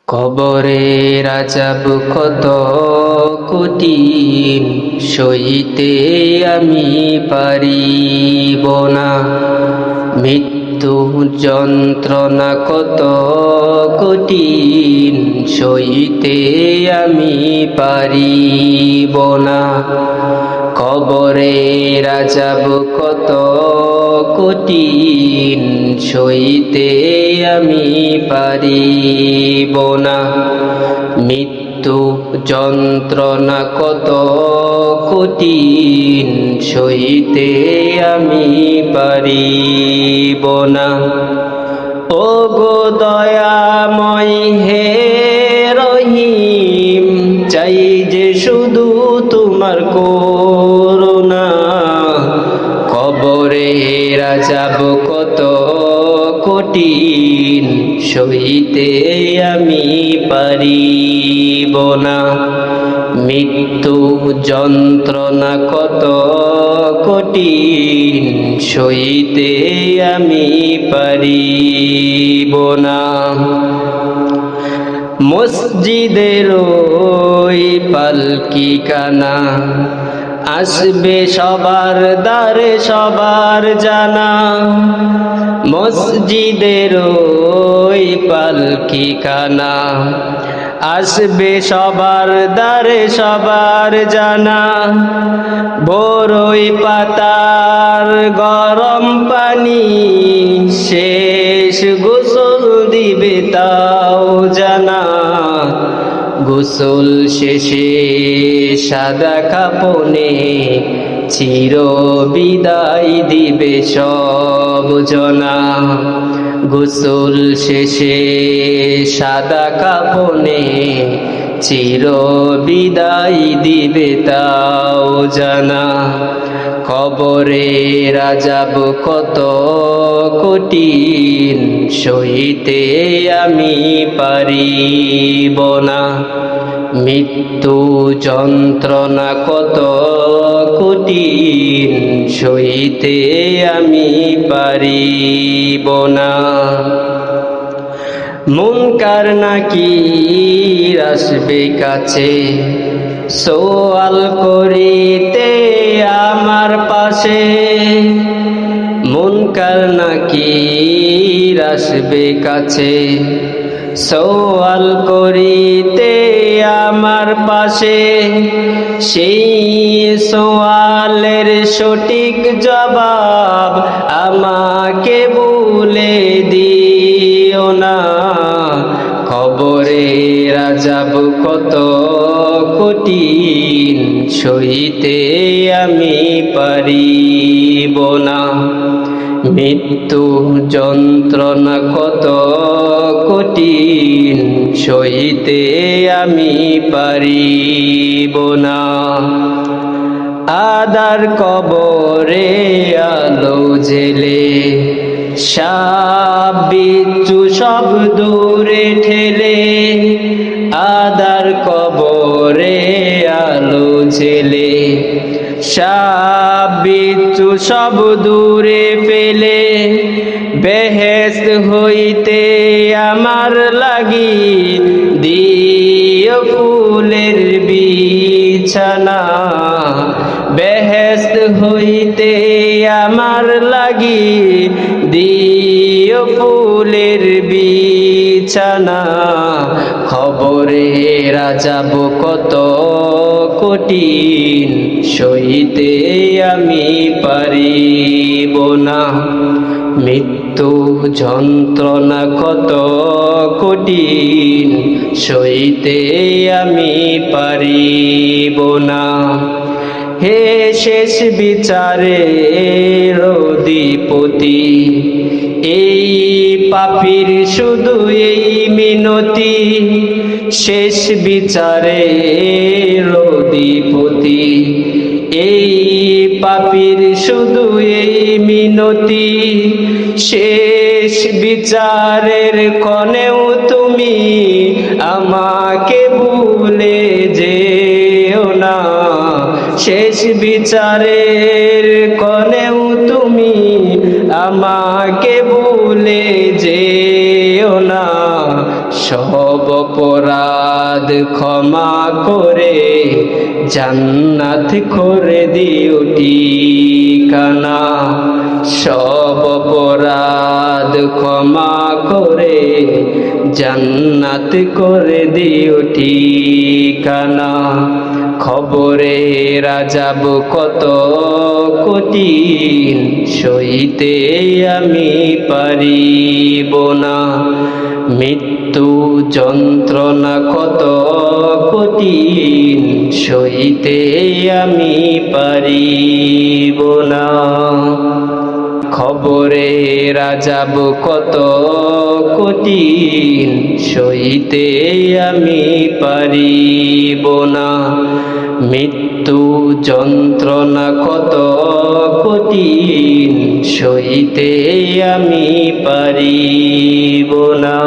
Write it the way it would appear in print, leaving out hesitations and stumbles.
কবরের আযাব কত কঠিন, সইতে আমি পারিব না। মৃত্যু যন্ত্রণা কত কঠিন, সইতে আমি পারিব না। কবরের আযাব কত কঠিন, সইতে আমি পারিব না। মৃত্যু যন্ত্রণা কত কঠিন, সইতে আমি পারিব না। ওগো দয়াময় হে রহিম, চাই যে শুধু তোমার করুণা। কবরের আযাব কত কঠিন, সইতে আমি পারিব না। মৃত্যু যন্ত্রণা কত কঠিন, সইতে আমি পারিব না। মসজিদের ওই পালকি কানা, আসবে সবার দ্বারে সবার জানা। মসজিদের ওই পালকি কানা, আসবে সবার দ্বারে সবার জানা। বরই পাতার গরম পানি, শেষ গোসল দিবে তাও জানা। গোসল শেষে সাদা কাপনে, চির বিদায় দিবে সব জনা। গোসল শেষে সাদা কাপনে, চির বিদায় দিবে তাও জানা। কবরের আযাব কত কঠিন, সইতে আমি পারিব না। মৃত্যু যন্ত্রণা কত কঠিন, সইতে আমি পারিব না। মুনকার নাকির আসবে কাছে, সওয়াল করিতে আমার পাশে। মুনকার নাকির আসবে কাছে, সওয়াল করিতে আমার পাশে। সেই সওয়ালের সঠিক জবাব আমাকে বলে দিও না। কবরের আযাব কত কঠিন, সইতে আমি পারিব না। মৃত্যু যন্ত্রণা কত কঠিন, সইতে আমি পারিব না। আদার কবরে আলো জেলে, সাপ বিচ্ছু সব দূরে ঠেলে। আদার কবরে আলো জেলে, সাপ বিচ্ছু সব দূরে ফেলে। বেহেশত হইতে আমার লাগি দিও ফুলের বিছানা। বেহেশত হইতে আমার লাগি দিও ফুলের বিছানা। খবরের আযাব কত কঠিন, সইতে আমি পারিব না। মৃত্যু যন্ত্রণা কত কঠিন, সইতে আমি পারিব না। হে শেষ বিচারের অধিপতি, এই পাপীর শুধু এই মিনতি। শেষ বিচারের অধিপতি, এই পাপীর শুধু এই মিনতি। শেষ বিচারের ক্ষণেও তুমি আমাকে ভুলে যেও না। শেষ বিচারের ক্ষণেও তুমি আমাকে ভুলে যেও না। সব অপরাধ ক্ষমা করে জান্নাত করে দিও ঠিকানা। সব অপরাধ ক্ষমা করে জান্নাত করে দিও ঠিকানা। খবরে আযাব কত কঠিন সইতে আমি পারিব না। মৃত্যু যন্ত্রণা কত কঠিন সইতে আমি পারিব না। খবরে আযাব কত কঠিন সইতে আমি পারিব না। মৃত্যু যন্ত্রণা কত কঠিন সইতে আমি পারিব না।